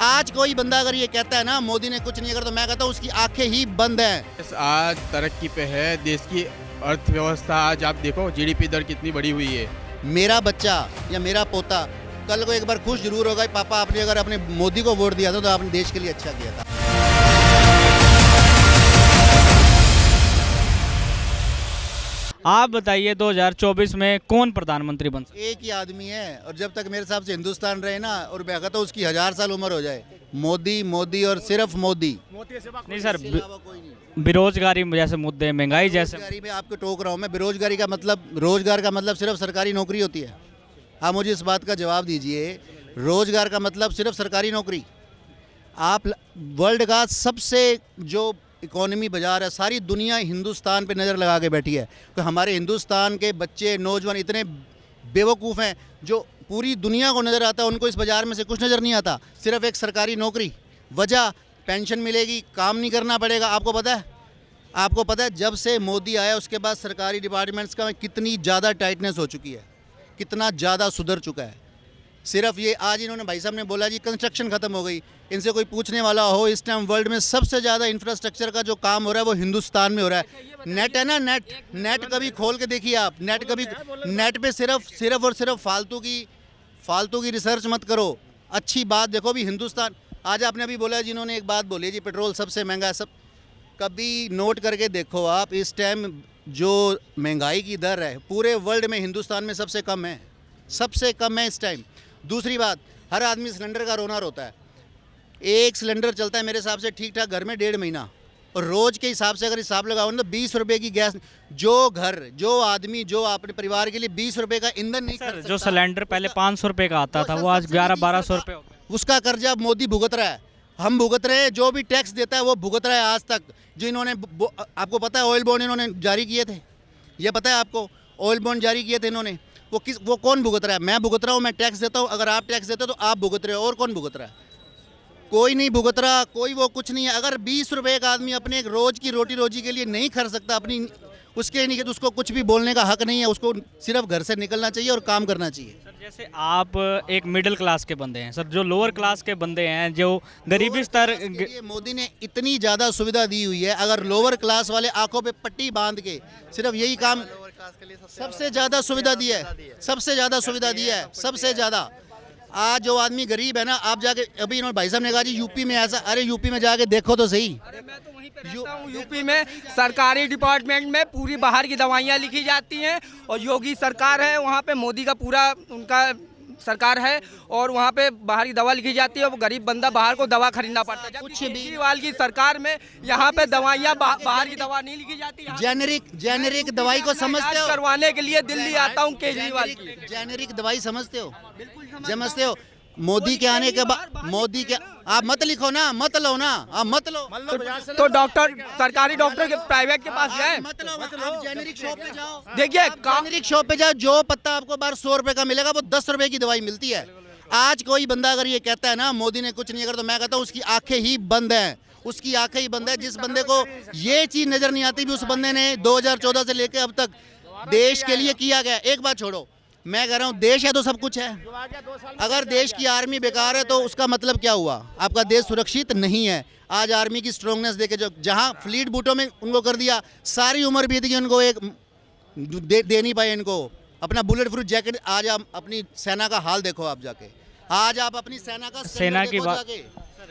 आज कोई बंदा अगर ये कहता है ना मोदी ने कुछ नहीं करा, तो मैं कहता हूँ उसकी आंखें ही बंद हैं। आज तरक्की पे है देश की अर्थव्यवस्था। आज आप देखो जीडीपी दर कितनी बढ़ी हुई है। मेरा बच्चा या मेरा पोता कल को एक बार खुश जरूर होगा, पापा आपने अगर अपने मोदी को वोट दिया था तो आपने देश के लिए अच्छा किया था। आप बताइए 2024 में कौन प्रधानमंत्री बन सकता एक ही आदमी है, और जब तक मेरे हिसाब से हिंदुस्तान रहे ना, और मैं कहता हूँ उसकी 1000 साल उम्र हो जाए, मोदी मोदी और सिर्फ मोदी। है? नहीं सर, इसके अलावा कोई नहीं। बेरोजगारी जैसे मुद्दे, महंगाई जैसे। बेरोजगारी में आपको टोक रहा हूँ मैं। बेरोजगारी का मतलब, रोजगार का मतलब सिर्फ सरकारी नौकरी होती है? आप मुझे इस बात का जवाब दीजिए, रोजगार का मतलब सिर्फ सरकारी नौकरी? आप वर्ल्ड का सबसे जो इकोनॉमी बाजार है, सारी दुनिया हिंदुस्तान पे नज़र लगा के बैठी है। तो हमारे हिंदुस्तान के बच्चे नौजवान इतने बेवकूफ़ हैं, जो पूरी दुनिया को नज़र आता है उनको इस बाज़ार में से कुछ नज़र नहीं आता, सिर्फ एक सरकारी नौकरी। वजह पेंशन मिलेगी, काम नहीं करना पड़ेगा। आपको पता है, आपको पता है जब से मोदी आया उसके बाद सरकारी डिपार्टमेंट्स का कितनी ज़्यादा टाइटनेस हो चुकी है, कितना ज़्यादा सुधर चुका है। सिर्फ ये आज इन्होंने भाई साहब ने बोला जी कंस्ट्रक्शन खत्म हो गई। इनसे कोई पूछने वाला हो, इस टाइम वर्ल्ड में सबसे ज़्यादा इंफ्रास्ट्रक्चर का जो काम हो रहा है वो हिंदुस्तान में हो रहा है। नेट है ना, नेट कभी खोल के देखिए आप। नेट पे सिर्फ और सिर्फ फालतू की रिसर्च मत करो, अच्छी बात देखो। भी हिंदुस्तान आज आपने अभी बोला, जिन्होंने एक बात बोली जी पेट्रोल सबसे महंगा है। सब कभी नोट करके देखो आप, इस टाइम जो महंगाई की दर है पूरे वर्ल्ड में हिंदुस्तान में सबसे कम है, सबसे कम है इस टाइम। दूसरी बात, हर आदमी सिलेंडर का रोना रोता है। एक सिलेंडर चलता है मेरे हिसाब से ठीक ठाक घर में 1.5 महीना, और रोज़ के हिसाब से अगर हिसाब लगाओ ना, 20 रुपये की गैस, जो आदमी जो अपने परिवार के लिए 20 रुपये का ईंधन नहीं खरीद सकता। जो सिलेंडर पहले 500 रुपये का आता था वो आज 1100-1200 रुपये हो गया। उसका कर्जा मोदी भुगत रहा है, हम भुगत रहे हैं। जो भी टैक्स देता है वो भुगत रहा है आज तक। जो इन्होंने आपको पता है ऑयल बॉन्ड इन्होंने जारी किए थे, ये पता है आपको? ऑयल बॉन्ड जारी किए थे इन्होंने, वो कौन भुगत रहा है? मैं भुगत रहा हूँ, मैं टैक्स देता हूँ। अगर आप टैक्स देते हो तो आप भुगत रहे हो, और कौन भुगत रहा है? कोई नहीं भुगत रहा, कोई वो कुछ नहीं है। अगर 20 रुपये का आदमी अपने एक रोज़ की रोजी के लिए नहीं खर्च सकता अपनी, उसके नहीं, तो उसको कुछ भी बोलने का हक नहीं है। उसको सिर्फ घर से निकलना चाहिए और काम करना चाहिए। सर जैसे आप एक मिडिल क्लास के बंदे हैं सर, जो लोअर क्लास के बंदे हैं, जो गरीबी स्तर, मोदी ने इतनी ज़्यादा सुविधा दी हुई है। अगर लोअर क्लास वाले आंखों पे पट्टी बांध के सिर्फ यही काम, सबसे ज़्यादा सुविधा दी है, सबसे ज़्यादा सुविधा दी है, सबसे ज़्यादा। आज जो आदमी गरीब है ना, आप जाके, अभी इन्होंने भाई साहब ने कहा जी यूपी में ऐसा, अरे यूपी में जाके देखो तो सही। अरे मैं तो वहीं पे रहता हूँ, यूपी में सरकारी डिपार्टमेंट में पूरी बाहर की दवाइयाँ लिखी जाती हैं, और योगी सरकार है वहाँ पे, मोदी का पूरा उनका सरकार है, और वहाँ पे बाहर की दवा लिखी जाती है, और गरीब बंदा बाहर को दवा खरीदना पड़ता है। कुछ केजरीवाल की सरकार में यहाँ पे दवाइयाँ बाहर की दवा नहीं लिखी जाती। जेनेरिक दवाई को समझते हो? करवाने के लिए दिल्ली आता हूँ केजरीवाल की। जेनेरिक दवाई समझते हो? समझते हो? मोदी के आने के बाद, मोदी के, आप मत लिखो ना, मत लो ना, आप मत लो। तो डॉक्टर, सरकारी डॉक्टर के प्राइवेट के पास जाए, मत लो, आप जेनेरिक शॉप पे जाओ। देखिए जेनेरिक शॉप पे जाओ, जो पत्ता आपको बाहर 100 रुपए का मिलेगा वो 10 रुपए की दवाई मिलती है। आज कोई बंदा अगर ये कहता है ना मोदी ने कुछ नहीं करा, तो मैं कहता हूँ उसकी आंखें ही बंद हैं, उसकी आंखें ही बंद है। जिस बंदे को ये चीज नजर नहीं आती भी उस बंदे ने 2014 से लेकर अब तक देश के लिए किया गया। एक बात छोड़ो, मैं कह रहा हूँ देश है तो सब कुछ है। अगर देश की आर्मी बेकार है तो उसका मतलब क्या हुआ? आपका देश सुरक्षित नहीं है। आज आर्मी की स्ट्रांगनेस देके, जो जहाँ फ्लीट बूटों में उनको कर दिया, सारी उम्र बीत गई, उनको एक दे नहीं पाए इनको अपना बुलेट प्रूफ जैकेट। आज आप अपनी सेना का हाल देखो, आप जाके आज आप अपनी सेना की बात,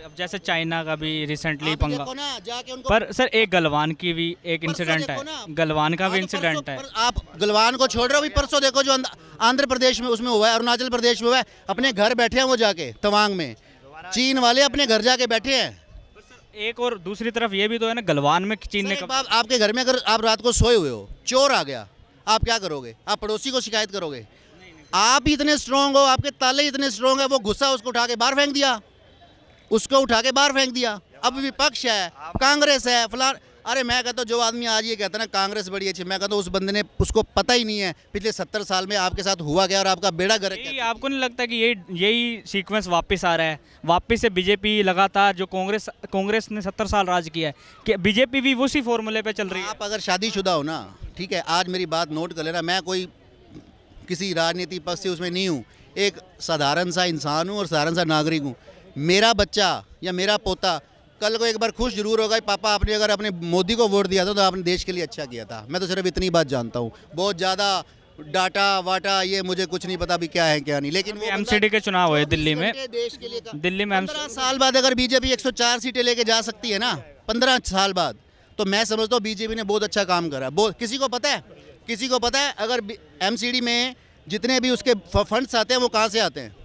अब जैसे चाइना का भी रिसेंटली पंगा, जाके उनको। पर सर एक गलवान की भी एक इंसिडेंट है, गलवान का भी इंसिडेंट है। आप गलवान को छोड़ रहे हो, भी परसों देखो जो आंध्र प्रदेश में उसमें हुआ है, अरुणाचल प्रदेश में हुआ है। अपने घर बैठे हैं वो जाके तवांग में, चीन वाले अपने घर जाके बैठे हैं। एक और दूसरी तरफ ये भी तो है ना, गलवान में चीन ने आपके घर में अगर आप रात को सोए हुए हो, चोर आ गया, आप क्या करोगे? आप पड़ोसी को शिकायत करोगे? आप ही इतने स्ट्रांग हो, आपके ताले इतने स्ट्रांग है, वो गुस्सा उसको उठा के बाहर फेंक दिया, उसको उठा के बाहर फेंक दिया। अब विपक्ष है, कांग्रेस है, फलान। अरे मैं कहता हूँ जो आदमी आज ये कहता है ना कांग्रेस बड़ी अच्छी, मैं कहता हूँ उस बंदे ने, उसको पता ही नहीं है पिछले 70 साल में आपके साथ हुआ गया और आपका बेड़ा गर्क है। आपको नहीं लगता कि यही सीक्वेंस वापस आ रहा है? वापस से बीजेपी लगातार, जो कांग्रेस ने 70 साल राज किया है, कि बीजेपी भी उसी फॉर्मूले पे चल रही है। आप अगर शादीशुदा हो ना, ठीक है, आज मेरी बात नोट कर लेना, मैं कोई किसी राजनीति पक्ष से उसमें नहीं हूँ, एक साधारण सा इंसान हूँ और साधारण सा नागरिक हूँ। मेरा बच्चा या मेरा पोता कल को एक बार खुश जरूर होगा कि पापा आपने अगर अपने मोदी को वोट दिया था तो आपने देश के लिए अच्छा किया था। मैं तो सिर्फ इतनी बात जानता हूँ, बहुत ज़्यादा डाटा वाटा ये मुझे कुछ नहीं पता भी क्या है क्या नहीं, लेकिन वो एमसीडी के चुनाव हुए दिल्ली में, देश के लिए दिल्ली में 15 साल बाद अगर बीजेपी 104 सीटें लेके जा सकती है ना 15 साल बाद, तो मैं समझता हूँ बीजेपी ने बहुत अच्छा काम करा। किसी को पता है, किसी को पता है अगर एमसीडी में जितने भी उसके फंड्स आते हैं वो कहाँ से आते हैं?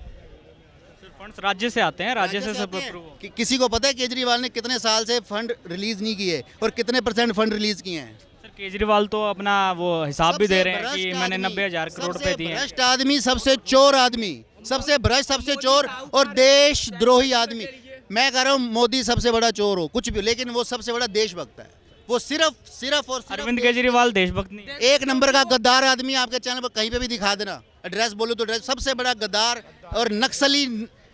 फंड्स राज्य से आते हैं, राज्य से सब अप्रूव। किसी को पता है केजरीवाल ने कितने साल से फंड रिलीज नहीं किए और कितने % फंड रिलीज किए हैं? सर केजरीवाल तो अपना वो हिसाब भी दे रहे हैं सबसे कि भ्रष्ट मैंने आदमी, 90,000 करोड़ रुपए दिए हैं। भ्रष्ट आदमी, सबसे चोर आदमी, सबसे भ्रष्ट, सबसे चोर और देशद्रोही आदमी। मैं कह रहा हूँ मोदी सबसे बड़ा चोर हो कुछ भी, लेकिन वो सबसे बड़ा देशभक्त है। वो सिर्फ और सिर्फ अरविंद केजरीवाल देशभक्त नहीं है। एक नंबर का गद्दार आदमी। आपके चैनल पर कहीं पे भी दिखा देना, एड्रेस बोलो तो एड्रेस, सबसे बड़ा गद्दार और नक्सली।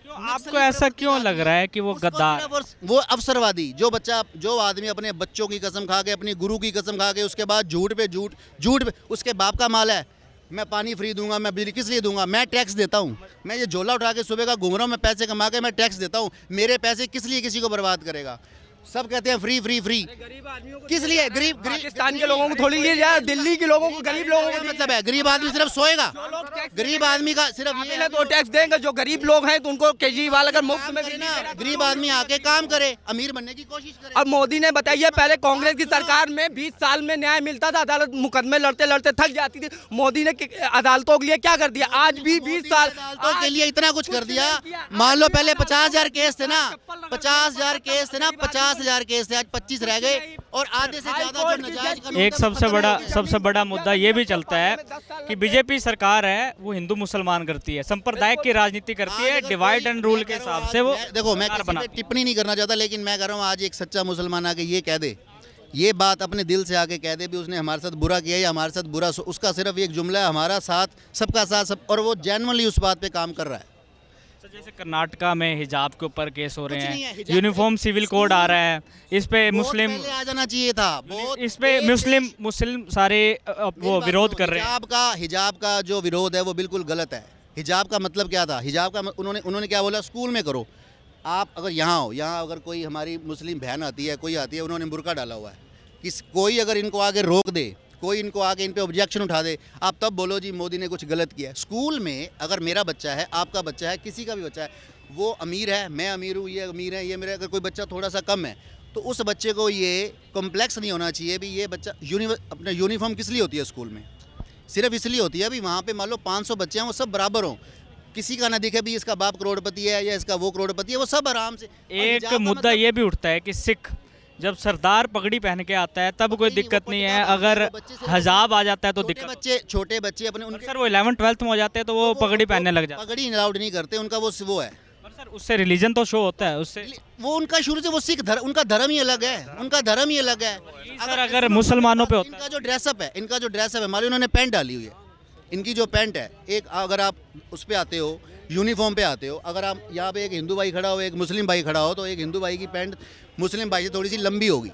आपको ऐसा क्यों लग रहा है कि वो उसको गद्दार सिर्फ और वो अवसरवादी, जो आदमी अपने बच्चों की कसम खा के, अपनी गुरु की कसम खा के, उसके बाद झूठ पे उसके बाप का माल है। मैं पानी फ्री दूंगा, मैं बिजली किस लिए दूंगा? मैं टैक्स देता हूँ। मैं ये झोला उठा के सुबह का घूम रहा हूँ, मैं पैसे कमा के मैं टैक्स देता हूँ। मेरे पैसे किस लिए किसी को बर्बाद करेगा? सब कहते हैं फ्री फ्री फ्री, किस लिए? गरीब पाकिस्तान के लोगों को थोड़ी लिए जाए, दिल्ली के लोगों को, गरीब लोगों को मतलब है गरीब आदमी सिर्फ सोएगा, गरीब आदमी का सिर्फ ये है तो टैक्स देंगे। जो गरीब लोग हैं तो उनको केजरीवाल अगर मुफ्त में करे ना, गरीब आदमी आके काम करे, अमीर बनने की कोशिश करे। अब मोदी ने बताइए, पहले कांग्रेस की सरकार में 20 साल में न्याय मिलता था, अदालत मुकदमे लड़ते लड़ते थक जाती थी। मोदी ने अदालतों के लिए क्या कर दिया? आज भी 20 साल अदालतों के लिए इतना कुछ कर दिया। मान लो पहले 50,000 केस थे ना, 50,000 केस थे ना, 50,000 केस थे, आज 25 रह गए और आधे से ज्यादा जो नाजायज कानून एक थे, वो सबसे बड़ा मुद्दा ये भी चलता है कि बीजेपी सरकार है वो हिंदू मुसलमान करती है, संप्रदाय की राजनीति करती है, डिवाइड एंड रूल के हिसाब से वो देखो मैं सरकार किसी पे बनाती है। टिप्पणी नहीं करना चाहता, लेकिन मैं कह रहा हूँ आज एक सच्चा मुसलमान आके ये कह दे, ये बात अपने दिल से आके कह दे भी उसने हमारे साथ बुरा किया या हमारे साथ बुरा, उसका सिर्फ एक जुमला है, हमारा साथ, सबका साथ सब, और वो जेन्युइनली उस बात पे काम कर रहा है। सर, जैसे कर्नाटका में हिजाब के ऊपर केस हो रहे कुछ नहीं है, हैं, हिजाब यूनिफॉर्म सिविल कोड आ रहा है, इस पे बहुत मुस्लिम पहले आ जाना चाहिए था, बहुत इस पे मुस्लिम सारे वो विरोध कर रहे हैं। हिजाब का जो विरोध है वो बिल्कुल गलत है। हिजाब का मतलब क्या था? हिजाब का उन्होंने क्या बोला? स्कूल में करो। आप अगर यहाँ हो, यहाँ अगर कोई हमारी मुस्लिम बहन आती है, कोई आती है, उन्होंने बुर्का डाला हुआ है, कोई अगर इनको आगे रोक दे, कोई इनको आगे इन पे ऑब्जेक्शन उठा दे, आप तब बोलो जी मोदी ने कुछ गलत किया है। स्कूल में अगर मेरा बच्चा है, आपका बच्चा है, किसी का भी बच्चा है, वो अमीर है, मैं अमीर हूँ, ये अमीर है, ये मेरा, अगर कोई बच्चा थोड़ा सा कम है तो उस बच्चे को ये कॉम्प्लेक्स नहीं होना चाहिए भी ये बच्चा अपना यूनिफॉर्म किस लिए होती है स्कूल में? सिर्फ इसलिए होती है भी वहाँ पे मान लो 500 बच्चे हैं, वो सब बराबर हों, किसी का ना दिखे भी इसका बाप करोड़पति है या इसका वो करोड़पति है, वो सब आराम से। एक मुद्दा ये भी उठता है कि सिख जब सरदार पगड़ी पहन के आता है तब कोई दिक्कत नहीं है, अगर हिजाब आ जाता है तो दिक्कत। छोटे बच्चे अपने उनके सर वो 11th-12th में हो जाते हैं तो वो पगड़ी पहनने लग जाते पगड़ी अलाउड नहीं करते, उनका वो है। पर सर उससे रिलीजन तो शो होता है, उससे वो उनका शुरू से वो सिख धर्म, उनका धर्म ही अलग है, उनका धर्म ही अलग है। सर अगर मुसलमानों पे होता है, इनका जो ड्रेसअप है, इनका जो ड्रेसअप है, मान लो इन्होंने पैंट डाली हुई है, इनकी जो पैंट है, एक अगर आप उस पे आते हो, यूनिफॉर्म पे आते हो, अगर आप यहाँ पे एक हिंदू भाई खड़ा हो, एक मुस्लिम भाई खड़ा हो, तो एक हिंदू भाई की पैंट मुस्लिम भाई से थोड़ी सी लंबी होगी।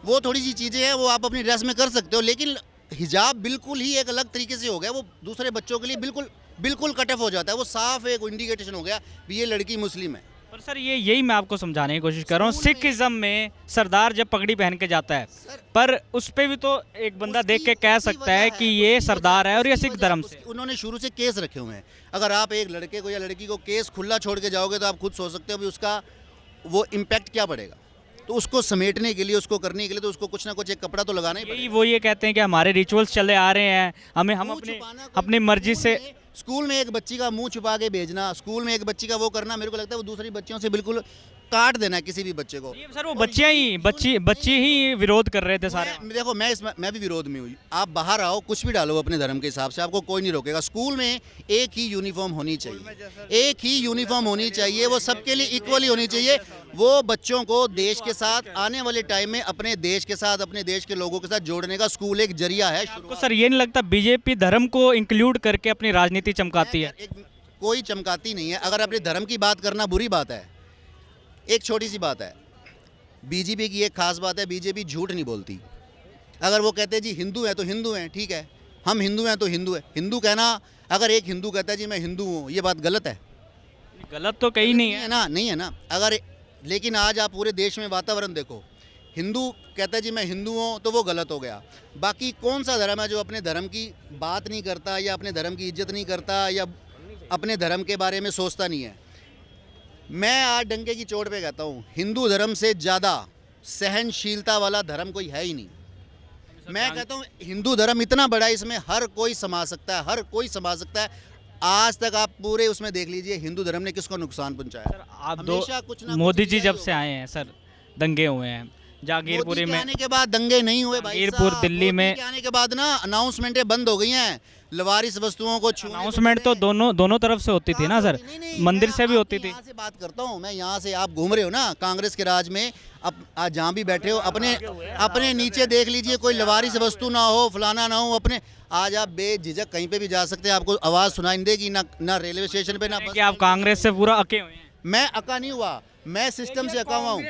वो थोड़ी सी चीज़ें हैं वो आप अपनी ड्रेस में कर सकते हो, लेकिन हिजाब बिल्कुल ही एक अलग तरीके से हो गया, वो दूसरे बच्चों के लिए बिल्कुल कट ऑफ हो जाता है, वो साफ एक इंडिकेशन हो गया भी ये लड़की मुस्लिम है। पर सर यही मैं आपको समझाने की कोशिश कर रहा हूँ। सिखिज्म में सरदार जब पगड़ी पहन के जाता है, पर उस पे भी तो एक बंदा देख के कह सकता है कि ये सरदार है और ये सिख धर्म से। उन्होंने शुरू से केस रखे हुए हैं। अगर आप एक लड़के को या लड़की को केस खुला छोड़ के जाओगे तो आप खुद सोच सकते हो भी उसका वो इम्पैक्ट क्या पड़ेगा। तो उसको समेटने के लिए, उसको करने के लिए तो उसको कुछ ना कुछ एक कपड़ा तो लगाना ही पड़ेगा। वो ये कहते हैं कि हमारे रिचुअल्स चले आ रहे हैं, हम अपनी मर्जी से। स्कूल में एक बच्ची का मुंह छुपा के भेजना, स्कूल में एक बच्ची का वो करना, मेरे को लगता है वो दूसरी बच्चियों से बिल्कुल काट देना है किसी भी बच्चे को। सर वो बच्चे ही विरोध कर रहे थे सारे। देखो मैं भी विरोध में हूँ। आप बाहर आओ, कुछ भी डालो अपने धर्म के हिसाब से, आपको कोई नहीं रोकेगा। स्कूल में एक ही यूनिफॉर्म होनी चाहिए, एक ही यूनिफॉर्म होनी चाहिए, वो सबके लिए इक्वली होनी चाहिए। वो बच्चों को देश के साथ आने वाले टाइम में अपने देश के साथ, अपने देश के लोगों के साथ जोड़ने का स्कूल एक जरिया है। आपको सर ये नहीं लगता बीजेपी धर्म को इंक्लूड करके अपनी राजनीति चमकाती है? कोई चमकाती नहीं है। अगर अपने धर्म की बात करना बुरी बात है, एक छोटी सी बात है, बीजेपी की एक खास बात है, बीजेपी झूठ नहीं बोलती। अगर वो कहते हैं जी हिंदू है तो हिंदू हैं, ठीक है, हम हिंदू हैं तो हिंदू है। हिंदू कहना, अगर एक हिंदू कहता है जी मैं हिंदू हूँ, ये बात गलत है। गलत तो कहीं नहीं नहीं है। है ना, नहीं है ना। अगर लेकिन आज आप पूरे देश में वातावरण देखो, हिंदू कहता है जी मैं हिंदू हूँ तो वो गलत हो गया। बाकी कौन सा धर्म है जो अपने धर्म की बात नहीं करता या अपने धर्म की इज्जत नहीं करता या अपने धर्म के बारे में सोचता नहीं है। मैं आज डंके की चोट पे कहता हूँ, हिंदू धर्म से ज़्यादा सहनशीलता वाला धर्म कोई है ही नहीं। मैं कहता हूँ हिंदू धर्म इतना बड़ा है, इसमें हर कोई समा सकता है, हर कोई समा सकता है। आज तक आप पूरे उसमें देख लीजिए हिंदू धर्म ने किसको नुकसान पहुंचाया। सर आप हमेशा कुछ ना कुछ मोदी जी किया जब ही से होगा। आए हैं सर, दंगे हुए हैं जागीरपुरी मोदी के में। आने के बाद दंगे नहीं हुए भाई जागीरपुर साहब। दिल्ली मोदी में के आने के बाद ना अनाउंसमेंटें बंद हो गई हैं, लवारिस वस्तुओं को छूने को अनाउंसमेंट तो दोनों तरफ से होती थी ना सर, नहीं, नहीं, मंदिर मैं से भी आपकी होती थी। यहाँ से बात करता हूँ मैं, यहाँ से आप घूम रहे हो ना कांग्रेस के राज में, अब आज जहाँ भी बैठे हो अपने नीचे देख लीजिए, कोई लवारिस वस्तु ना हो, फलाना ना हो। अपने आज आप बेझिझक कहीं पे भी जा सकते हैं, आपको आवाज़ सुनाई नहीं देगी, ना रेलवे स्टेशन पे ना बस। कि आप कांग्रेस से पूरा अके हुए हैं। मैं अका नहीं हुआ, मैं सिस्टम से अका हुआ हूँ।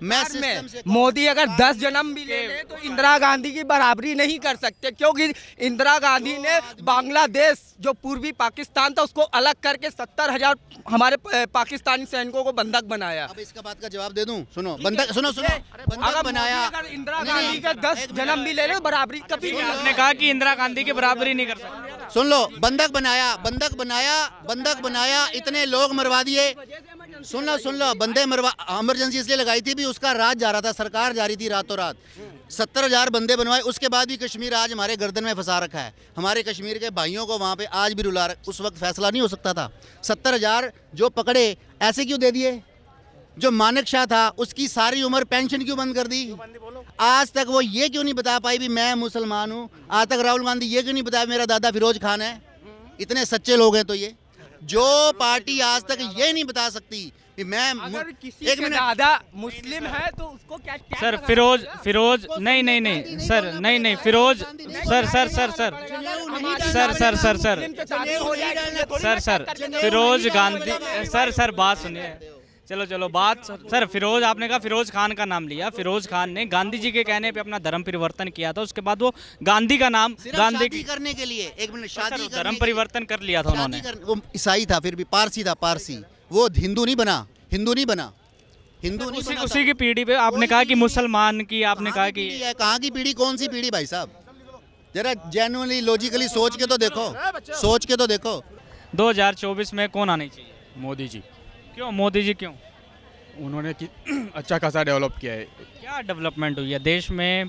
मैं सिस्टम से अका मोदी अगर 10 जन्म भी ले ले तो इंदिरा गांधी की बराबरी नहीं कर सकते, क्योंकि इंदिरा गांधी ने बांग्लादेश जो पूर्वी पाकिस्तान था उसको अलग करके 70,000 हमारे पाकिस्तानी सैनिकों को बंधक बनाया। अब इसका बात का जवाब दे दूं, सुनो बंधक, सुनो बंधक अगर बनाया। मोदी अगर इंदिरा गांधी का 10 जन्म भी ले ले बराबरी कभी नहीं आपने कहा कि इंदिरा गांधी की बराबरी नहीं कर सकते। सुन लो, बंधक बनाया, बंधक बनाया, इतने लोग मरवा दिए। सुन लो, बंदे मरवा, इमरजेंसी इसलिए लगाई थी भी उसका राज जा रहा था, सरकार जा रही थी रातों रात। 70,000 बंदे बनवाए, उसके बाद भी कश्मीर आज हमारे गर्दन में फंसा रखा है। हमारे कश्मीर के भाइयों को वहाँ पे आज भी रुला रखा। उस वक्त फैसला नहीं हो सकता था। 70,000 जो पकड़े ऐसे क्यों दे दिए? जो मानेक शाह था उसकी सारी उम्र पेंशन क्यों बंद कर दी? आज तक वो ये क्यों नहीं बता पाई भी मैं मुसलमान हूँ? आज तक राहुल गांधी ये क्यों नहीं बताया मेरा दादा फिरोज खान है? इतने सच्चे लोग हैं तो ये जो पार्टी आज तक ये नहीं बता सकती कि मैं अगर किसी एक के मिनट दादा मुस्लिम है तो उसको क्या टैग सर लगाना फिरोज पड़ेगा? फिरोज नहीं सर, नहीं फिरोज सर फिरोज गांधी सर बात सुनिए। चलो बात सर, फिरोज आपने कहा फिरोज खान का नाम लिया। फिरोज खान ने गांधी जी के कहने पे अपना धर्म परिवर्तन किया था, उसके बाद वो गांधी का नाम गांधी शादी करने के लिए, एक मिनट, शादी सर करने धर्म के लिए- परिवर्तन कर लिया था उन्होंने। वो ईसाई था, फिर भी पारसी था, पारसी। वो हिंदू नहीं बना, हिंदू नहीं बना उसी की पीढ़ी पे आपने कहा कि मुसलमान की, आपने कहा कि कहाँ की पीढ़ी, कौन सी पीढ़ी भाई साहब? जरा जेन्युइनली लॉजिकली सोच के तो देखो 2024 में कौन आनी चाहिए? मोदी जी। क्यों मोदी जी क्यों? उन्होंने अच्छा खासा डेवलप किया है। क्या डेवलपमेंट हुई है देश में?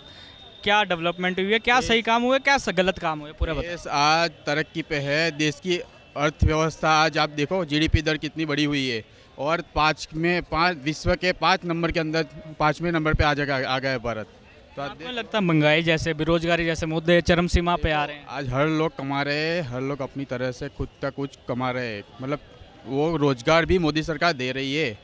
क्या डेवलपमेंट हुई है? क्या सही काम हुए, क्या गलत काम हुए, पूरा बताओ। देश आज तरक्की पे है। देश की अर्थव्यवस्था आज आप देखो, जीडीपी दर कितनी बड़ी हुई है और विश्व के 5 नंबर के अंदर 5वें नंबर पे आ गया है भारत। तो आज आपको लगता है महंगाई जैसे, बेरोजगारी जैसे मुद्दे चरम सीमा पे आ रहे हैं? आज हर लोग कमा रहे हैं, हर लोग अपनी तरह से खुद का कुछ कमा रहे हैं। मतलब वो रोजगार भी मोदी सरकार दे रही है।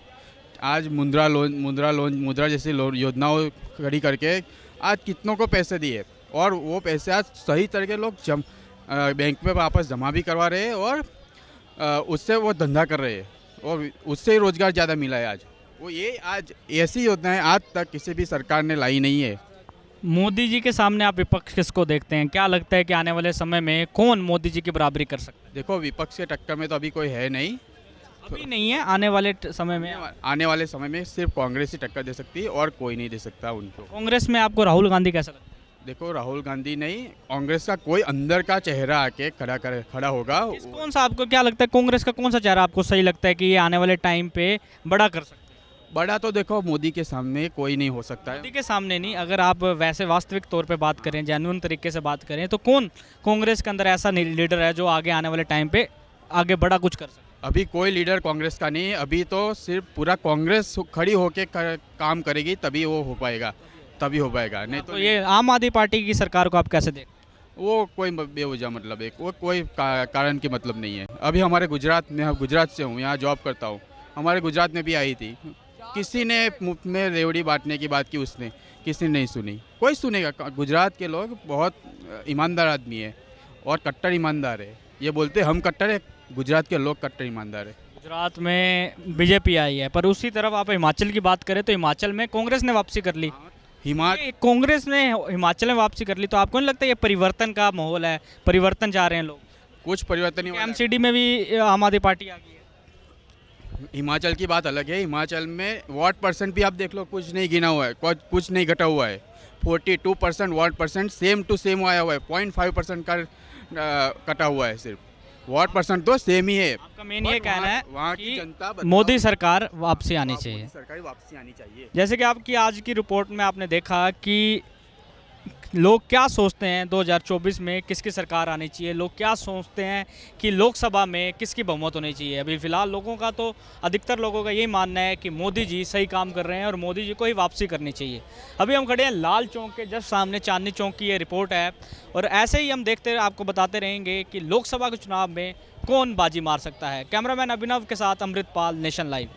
आज मुद्रा जैसी योजनाओं खड़ी करके आज कितनों को पैसे दिए और वो पैसे आज सही तरह के लोग बैंक में वापस जमा भी करवा रहे हैं और उससे वो धंधा कर रहे हैं और उससे रोजगार ज़्यादा मिला है। आज वो ये आज ऐसी योजनाएं आज तक किसी भी सरकार ने लाई नहीं है। मोदी जी के सामने आप विपक्ष किसको देखते हैं? क्या लगता है कि आने वाले समय में कौन मोदी जी की बराबरी कर सकता है? देखो, विपक्ष के टक्कर में तो अभी कोई है नहीं, अभी नहीं है, आने वाले समय में। आने वाले समय में सिर्फ कांग्रेस ही टक्कर दे सकती है और कोई नहीं दे सकता उनको। कांग्रेस में आपको राहुल गांधी कैसा लगता है? देखो, राहुल गांधी नहीं, कांग्रेस का कोई अंदर का चेहरा आके खड़ा होगा। कौन सा आपको क्या लगता है, कांग्रेस का कौन सा चेहरा आपको सही लगता है कि ये आने वाले टाइम पे बड़ा कर सकता है? बड़ा तो देखो मोदी के सामने कोई नहीं हो सकता है। मोदी के सामने नहीं, अगर आप वैसे वास्तविक तौर पे बात करें, जेन्युइन तरीके से बात करें, तो कौन कांग्रेस के अंदर ऐसा लीडर है जो आगे आने वाले टाइम पे आगे बड़ा कुछ कर सकता है? अभी कोई लीडर कांग्रेस का नहीं है। अभी तो सिर्फ पूरा कांग्रेस खड़ी होके काम करेगी तभी वो हो पाएगा, नहीं तो ये आम आदमी पार्टी की सरकार को आप कैसे देखते हैं? वो कोई बेवजह मतलब है, वो कोई कारण की मतलब नहीं है। अभी हमारे गुजरात से हूँ, यहाँ जॉब करता हूँ। हमारे गुजरात में भी आई थी, किसी ने मुफ्त में रेवड़ी बांटने की बात की, उसने किसी ने नहीं सुनी। कोई सुनेगा? गुजरात के लोग बहुत ईमानदार आदमी है और कट्टर ईमानदार है। ये बोलते हम कट्टर है, गुजरात के लोग कट्टर ईमानदार है। गुजरात में बीजेपी आई है, पर उसी तरफ आप हिमाचल की बात करें तो हिमाचल में कांग्रेस ने वापसी कर ली। कांग्रेस ने हिमाचल में वापसी कर ली, तो आपको नहीं लगता ये परिवर्तन का माहौल है, परिवर्तन चाह रहे हैं लोग? कुछ परिवर्तन नहीं हो रहा है। एमसीडी में भी आम आदमी पार्टी आ गई है। हिमाचल की बात अलग है। हिमाचल में वाट परसेंट भी आप देख लो, कुछ नहीं गिना हुआ है, कुछ नहीं घटा हुआ है। 42% what percent same to same आया हुआ है, 0.5% का कटा हुआ है सिर्फ। वाट परसेंट तो सेम ही है। आपका मेन ये कहना है वहाँ की कि जनता मोदी सरकार वापसी आनी चाहिए। सरकारी वापसी आनी चाहिए। जैसे कि आपकी आज की रिपोर्ट में आपने देखा कि लोग क्या सोचते हैं 2024 में किसकी सरकार आनी चाहिए, लोग क्या सोचते हैं कि लोकसभा में किसकी बहुमत होनी चाहिए। अभी फ़िलहाल लोगों का तो अधिकतर लोगों का यही मानना है कि मोदी जी सही काम कर रहे हैं और मोदी जी को ही वापसी करनी चाहिए। अभी हम खड़े हैं लाल चौक के जस्ट सामने, चांदनी चौक की ये रिपोर्ट है और ऐसे ही हम देखते आपको बताते रहेंगे कि लोकसभा के चुनाव में कौन बाजी मार सकता है। कैमरामैन अभिनव के साथ अमृतपाल, नेशन लाइव।